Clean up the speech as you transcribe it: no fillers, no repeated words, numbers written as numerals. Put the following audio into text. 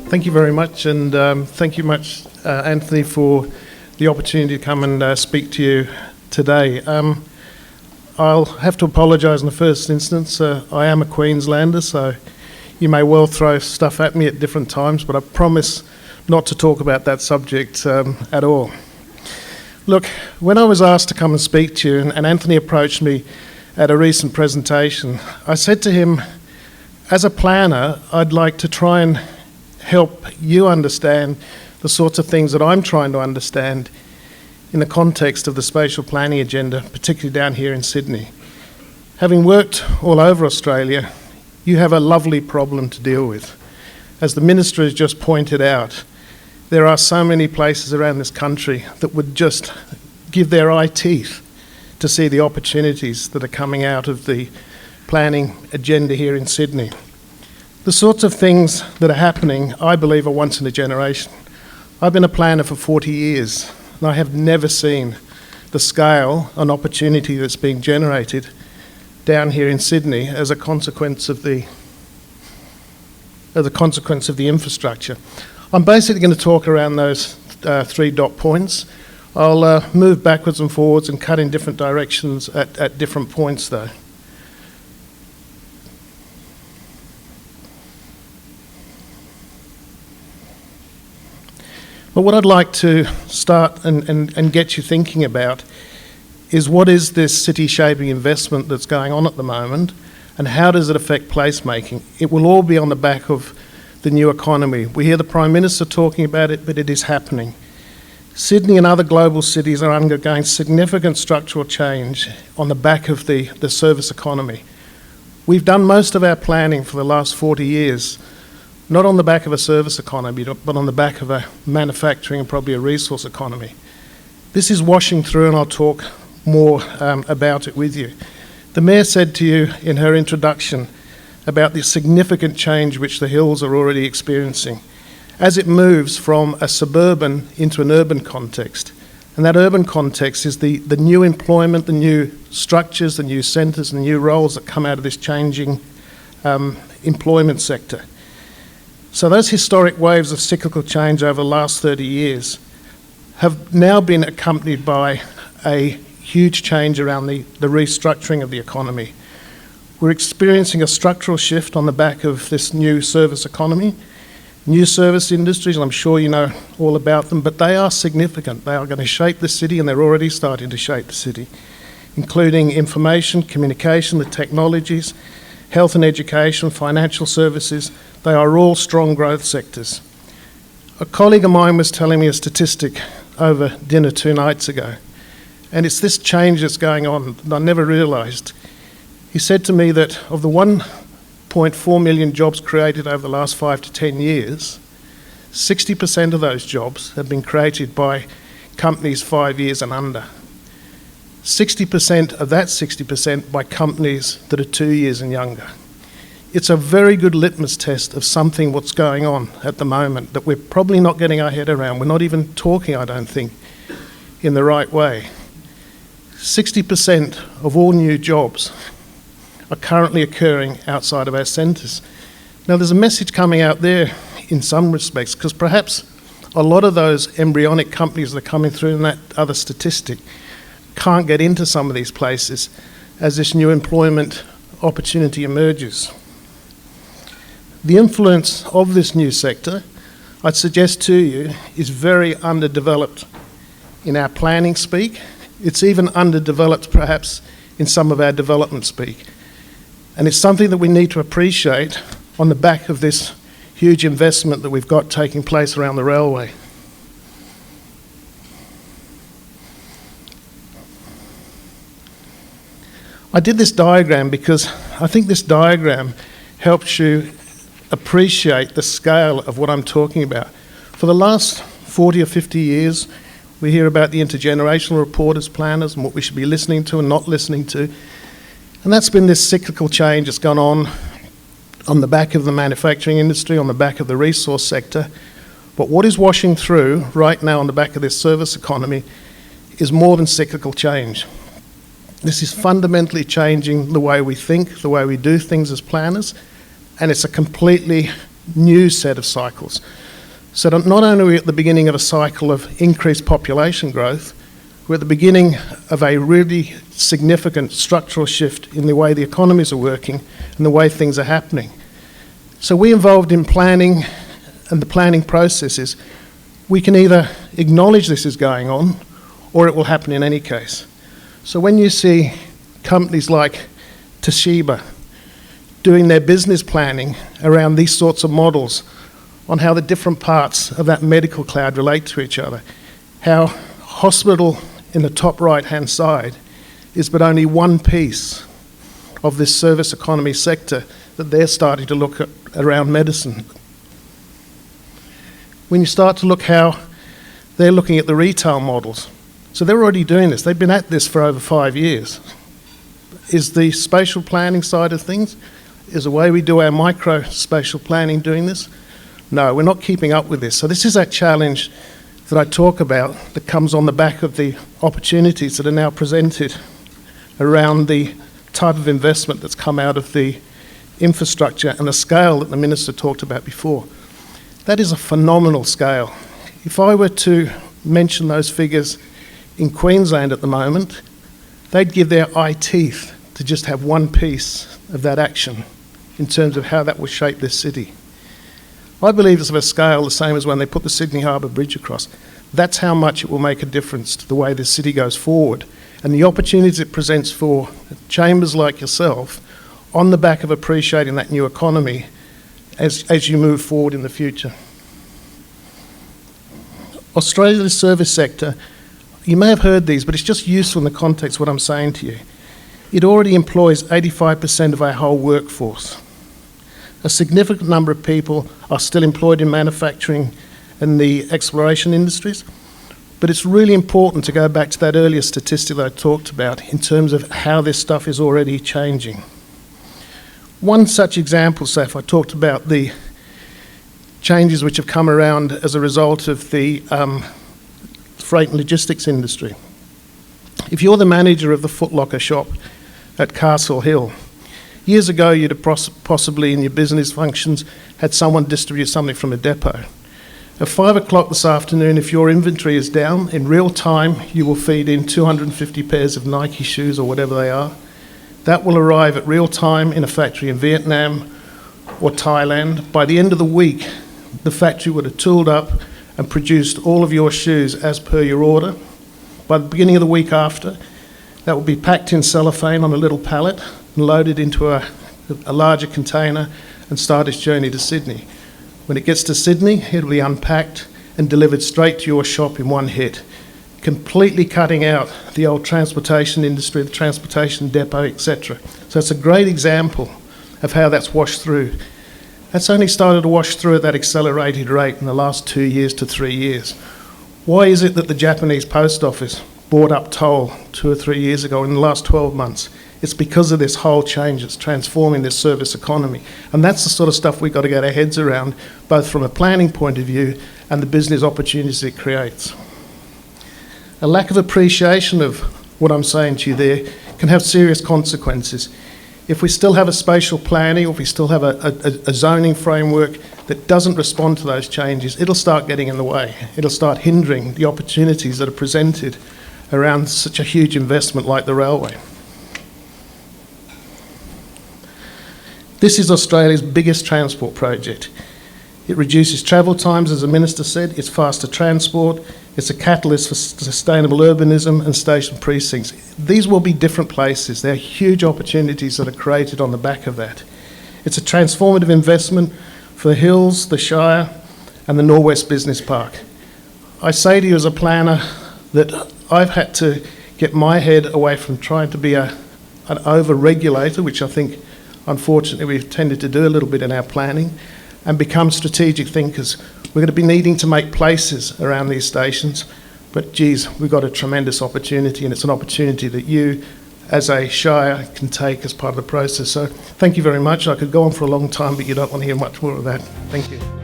Thank you very much, and thank you much, Anthony, for the opportunity to come and speak to you today. I'll have to apologise in the first instance. I am a Queenslander, so you may well throw stuff at me at different times, but I promise not to talk about that subject at all. Look, when I was asked to come and speak to you, and Anthony approached me at a recent presentation, I said to him, as a planner, I'd like to try and help you understand the sorts of things that I'm trying to understand in the context of the spatial planning agenda, particularly down here in Sydney. Having worked all over Australia, you have a lovely problem to deal with. As the Minister has just pointed out, there are so many places around this country that would just give their eye teeth to see the opportunities that are coming out of the planning agenda here in Sydney. The sorts of things that are happening, I believe, are once in a generation. I've been a planner for 40 years, and I have never seen the scale and opportunity that's being generated down here in Sydney as a consequence of the infrastructure. I'm basically going to talk around those 3 dot points. I'll move backwards and forwards and cut in different directions at different points, though. But what I'd like to start and get you thinking about is, what is this city shaping investment that's going on at the moment, and how does it affect placemaking? It will all be on the back of the new economy. We hear the Prime Minister talking about it, but it is happening. Sydney and other global cities are undergoing significant structural change on the back of the service economy. We've done most of our planning for the last 40 years, not on the back of a service economy, but on the back of a manufacturing and probably a resource economy. This is washing through, and I'll talk more about it with you. The Mayor said to you in her introduction about the significant change which the hills are already experiencing as it moves from a suburban into an urban context. And that urban context is the new employment, the new structures, the new centres, the new roles that come out of this changing employment sector. So those historic waves of cyclical change over the last 30 years have now been accompanied by a huge change around the restructuring of the economy. We're experiencing a structural shift on the back of this new service economy, new service industries, and I'm sure you know all about them, but they are significant. They are going to shape the city, and they're already starting to shape the city, including information, communication, the technologies, health and education, financial services. They are all strong growth sectors. A colleague of mine was telling me a statistic over dinner 2 nights ago, and it's this change that's going on that I never realised. He said to me that of the 1.4 million jobs created over the last 5 to 10 years, 60% of those jobs have been created by companies 5 years and under. 60% of that 60% by companies that are 2 years and younger. It's a very good litmus test of something what's going on at the moment that we're probably not getting our head around. We're not even talking, I don't think, in the right way. 60% of all new jobs are currently occurring outside of our centres. Now, there's a message coming out there in some respects, because perhaps a lot of those embryonic companies that are coming through in that other statistic can't get into some of these places as this new employment opportunity emerges. The influence of this new sector, I'd suggest to you, is very underdeveloped in our planning speak. It's even underdeveloped perhaps in some of our development speak. And it's something that we need to appreciate on the back of this huge investment that we've got taking place around the railway. I did this diagram because I think this diagram helps you appreciate the scale of what I'm talking about. For the last 40 or 50 years, we hear about the intergenerational report as planners and what we should be listening to and not listening to. And that's been this cyclical change that's gone on the back of the manufacturing industry, on the back of the resource sector. But what is washing through right now on the back of this service economy is more than cyclical change. This is fundamentally changing the way we think, the way we do things as planners, and it's a completely new set of cycles. So that not only are we at the beginning of a cycle of increased population growth, we're at the beginning of a really significant structural shift in the way the economies are working and the way things are happening. So we involved in planning and the planning processes, we can either acknowledge this is going on or it will happen in any case. So when you see companies like Toshiba doing their business planning around these sorts of models on how the different parts of that medical cloud relate to each other, how hospital in the top right-hand side is but only one piece of this service economy sector that they're starting to look at around medicine. When you start to look how they're looking at the retail models, so they're already doing this. They've been at this for over 5 years. Is the spatial planning side of things, is the way we do our micro spatial planning doing this? No, we're not keeping up with this. So this is that challenge that I talk about that comes on the back of the opportunities that are now presented around the type of investment that's come out of the infrastructure and the scale that the Minister talked about before. That is a phenomenal scale. If I were to mention those figures in Queensland at the moment, they'd give their eye teeth to just have one piece of that action in terms of how that will shape this city. I believe it's of a scale the same as when they put the Sydney Harbour Bridge across. That's how much it will make a difference to the way this city goes forward and the opportunities it presents for chambers like yourself on the back of appreciating that new economy as you move forward in the future. Australia's service sector, you may have heard these, but it's just useful in the context of what I'm saying to you. It already employs 85% of our whole workforce. A significant number of people are still employed in manufacturing and the exploration industries, but it's really important to go back to that earlier statistic that I talked about in terms of how this stuff is already changing. One such example, so if I talked about the changes which have come around as a result of the freight and logistics industry. If you're the manager of the Foot Locker shop at Castle Hill, years ago you'd have possibly in your business functions had someone distribute something from a depot. At 5 o'clock this afternoon, if your inventory is down, in real time you will feed in 250 pairs of Nike shoes or whatever they are. That will arrive at real time in a factory in Vietnam or Thailand. By the end of the week, the factory would have tooled up and produced all of your shoes as per your order. By the beginning of the week after, that will be packed in cellophane on a little pallet and loaded into a larger container and start its journey to Sydney. When it gets to Sydney, it'll be unpacked and delivered straight to your shop in one hit, completely cutting out the old transportation industry, the transportation depot, etc. So it's a great example of how that's washed through. That's only started to wash through at that accelerated rate in the last 2 years to 3 years. Why is it that the Japanese post office bought up Toll 2 or 3 years ago in the last 12 months? It's because of this whole change that's transforming this service economy. And that's the sort of stuff we've got to get our heads around, both from a planning point of view and the business opportunities it creates. A lack of appreciation of what I'm saying to you there can have serious consequences. If we still have a spatial planning, or if we still have a zoning framework that doesn't respond to those changes, it'll start getting in the way. It'll start hindering the opportunities that are presented around such a huge investment like the railway. This is Australia's biggest transport project. It reduces travel times, as the Minister said, it's faster transport, it's a catalyst for sustainable urbanism and station precincts. These will be different places. There are huge opportunities that are created on the back of that. It's a transformative investment for the Hills, the Shire and the Norwest Business Park. I say to you as a planner that I've had to get my head away from trying to be an over-regulator, which I think unfortunately we've tended to do a little bit in our planning, and become strategic thinkers. We're going to be needing to make places around these stations, but geez, we've got a tremendous opportunity, and it's an opportunity that you as a Shire can take as part of the process. So thank you very much. I could go on for a long time, but you don't want to hear much more of that. Thank you.